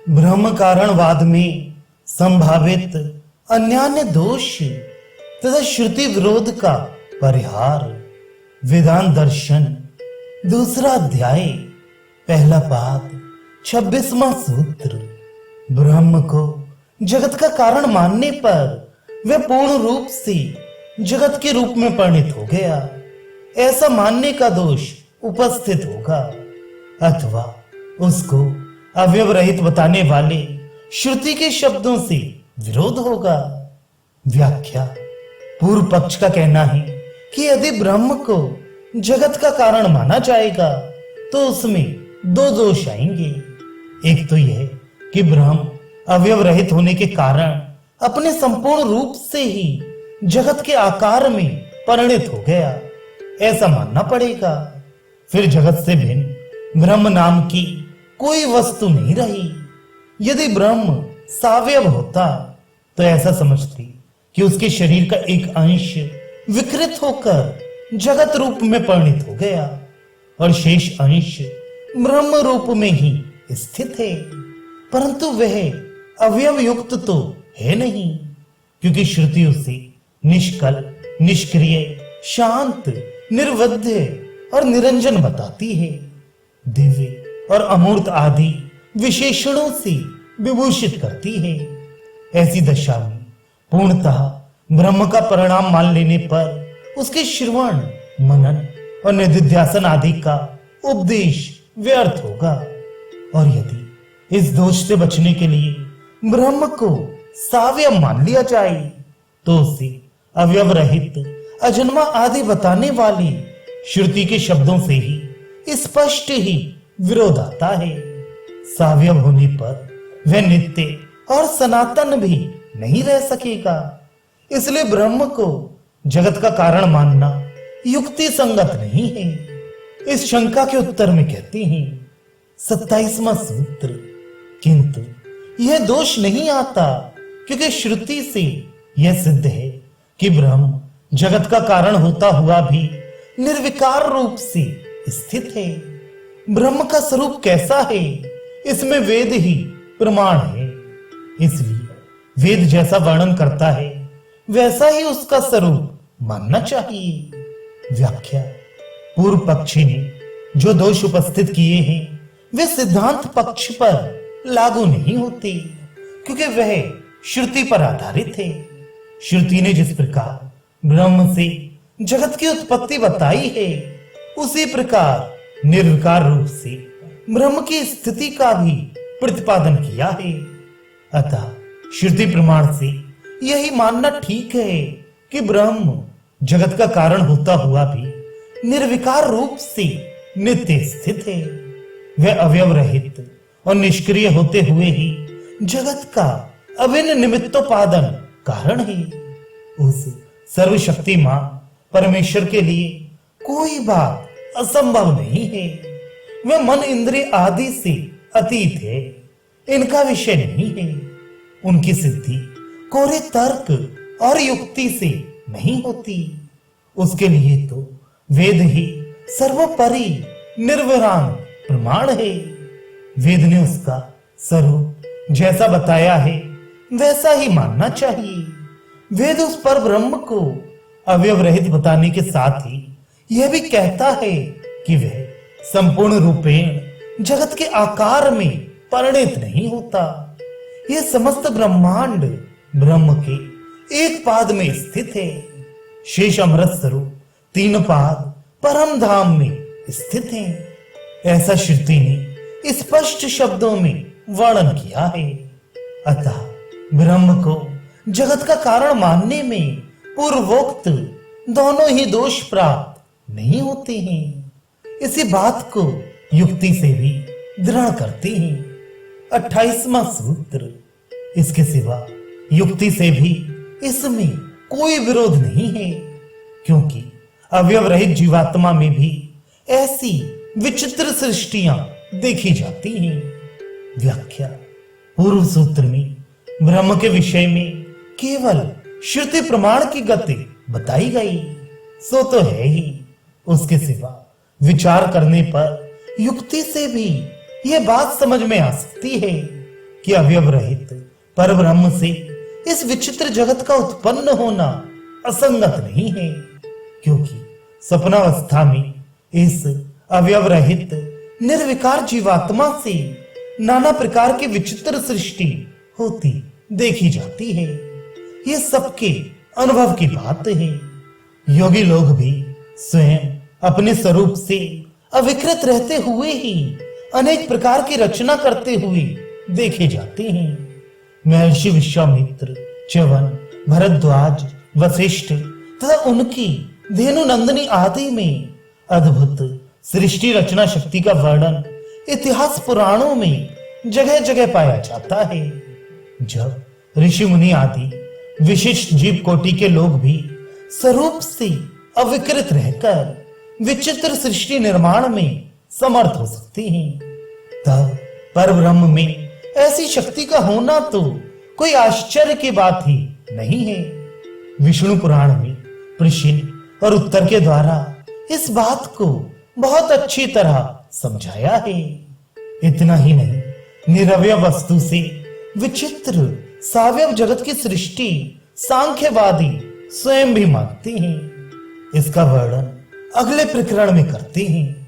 ब्रह्म कारणवाद में संभावित अन्यान्य दोष तथा श्रुति विरोध का परिहार। वेदांत दर्शन दूसरा अध्याय पहला पाद 26वां सूत्र। ब्रह्म को जगत का कारण मानने पर वह पूर्ण रूप से जगत के रूप में परिणित हो गया, ऐसा मानने का दोष उपस्थित होगा, अथवा उसको अवयव रहित बताने वाले श्रुति के शब्दों से विरोध होगा। व्याख्या। पूर्व पक्ष का कहना है कि यदि ब्रह्म को जगत का कारण माना जाएगा तो उसमें दो दोष आएंगे। एक तो यह कि ब्रह्म अवयव रहित होने के कारण अपने संपूर्ण रूप से ही जगत के आकार में परिणित हो गया, ऐसा मानना पड़ेगा। फिर जगत से भिन्न ब्रह्म नाम की कोई वस्तु नहीं रही। यदि ब्रह्म सावयव होता तो ऐसा समझते कि उसके शरीर का एक अंश विकृत होकर जगत रूप में परिणित हो गया और शेष अंश ब्रह्म रूप में ही स्थित है, परंतु वह अवयव युक्त तो है नहीं, क्योंकि श्रुति उसे निष्कल, निष्क्रिय, शांत, निर्वध्य और निरंजन बताती है। दिव्य और अमूर्त आदि विशेषणों से विभूषित करती है। ऐसी दशा में पूर्णतः ब्रह्म का परिणाम मान लेने पर उसके श्रवण, मनन और निधिध्यासन आदि का उपदेश व्यर्थ होगा। और यदि इस दोष से बचने के लिए ब्रह्म को सावयव मान लिया जाए तो उसे अवयव रहित, अजन्मा आदि बताने वाली श्रुति के शब्दों से ही स्पष्ट ही विरोध आता है। सावयव होने पर वह नित्य और सनातन भी नहीं रह सकेगा, इसलिए ब्रह्म को जगत का कारण मानना युक्ति संगत नहीं है। इस शंका के उत्तर में कहते हैं 27वां सूत्र। किंतु यह दोष नहीं आता, क्योंकि श्रुति से यह सिद्ध है कि ब्रह्म जगत का कारण होता हुआ भी निर्विकार रूप से स्थित है। ब्रह्म का स्वरूप कैसा है, इसमें वेद ही प्रमाण है, इसलिए वेद जैसा वर्णन करता है वैसा ही उसका स्वरूप मानना चाहिए। व्याख्या। पूर्व पक्षी ने जो दोष उपस्थित किए हैं वे सिद्धांत पक्ष पर लागू नहीं होते, क्योंकि वह श्रुति पर आधारित है। श्रुति ने जिस प्रकार ब्रह्म से जगत की उत्पत्ति बताई है, उसी प्रकार निर्विकार रूप से ब्रह्म की स्थिति का भी प्रतिपादन किया है। अतः श्रुति प्रमाण से यही मानना ठीक है कि ब्रह्म जगत का कारण होता हुआ भी निर्विकार रूप से नित्य स्थित है। वह अवयव रहित और निष्क्रिय होते हुए ही जगत का अभिन्न निमित्तोपादन कारण है। उस सर्वशक्तिमान परमेश्वर के लिए कोई बात असंभव नहीं है। वह मन, इंद्रिय आदि से अतीत है, इनका विषय नहीं है। उनकी सिद्धि कोरे तर्क और युक्ति से नहीं होती। उसके लिए तो वेद ही सर्वोपरि निर्विराम प्रमाण है। वेद ने उसका स्वरूप जैसा बताया है वैसा ही मानना चाहिए। वेद उस पर ब्रह्म को अवयव रहित बताने के साथ ही यह भी कहता है कि वह संपूर्ण रूपेण जगत के आकार में परिणित नहीं होता। यह समस्त ब्रह्मांड ब्रह्म के एक पाद में स्थित है। शेष अमृत स्वरूप तीन पाद परम धाम में स्थित है। ऐसा श्रुति ने स्पष्ट शब्दों में वर्णन किया है। अतः ब्रह्म को जगत का कारण मानने में पूर्वोक्त दोनों ही दोष प्राप्त नहीं होते हैं। इसी बात को युक्ति से भी दृढ़ करते हैं। 28वां सूत्र। इसके सिवा युक्ति से भी इसमें कोई विरोध नहीं है, क्योंकि अवयव रहित जीवात्मा में भी ऐसी विचित्र सृष्टियां देखी जाती हैं। व्याख्या। पूर्व सूत्र में ब्रह्म के विषय में केवल श्रुति प्रमाण की गति बताई गई, सो तो है ही। उसके सिवा विचार करने पर युक्ति से भी यह बात समझ में आ सकती है कि अवयव रहित पर ब्रह्म से इस विचित्र जगत का उत्पन्न होना असंगत नहीं है, क्योंकि स्वप्नावस्था में इस अवयव रहित निर्विकार जीवात्मा से नाना प्रकार की विचित्र सृष्टि होती देखी जाती है। ये सबके अनुभव की बात है। योगी लोग भी स्वयं अपने स्वरूप से अविकृत रहते हुए ही अनेक प्रकार की रचना करते हुए देखे जाते हैं। महर्षि विश्वामित्र, च्यवन, भरद्वाज, वशिष्ठ तथा उनकी धेनुनंदिनी आदि में अद्भुत सृष्टि रचना शक्ति का वर्णन इतिहास पुराणों में जगह जगह पाया जाता है। जब ऋषि मुनि आदि विशिष्ट जीव कोटि के लोग भी स्वरूप से अविकृत रहकर विचित्र सृष्टि निर्माण में समर्थ हो सकते हैं, तब परब्रह्म में ऐसी शक्ति का होना तो कोई आश्चर्य की बात ही नहीं है। विष्णु पुराण में प्रश्न और उत्तर के द्वारा इस बात को बहुत अच्छी तरह समझाया है। इतना ही नहीं, निरवयव वस्तु से विचित्र सावयव जगत की सृष्टि सांख्यवादी स्वयं भी मानते हैं। इसका वर्णन अगले प्रकरण में करते हैं।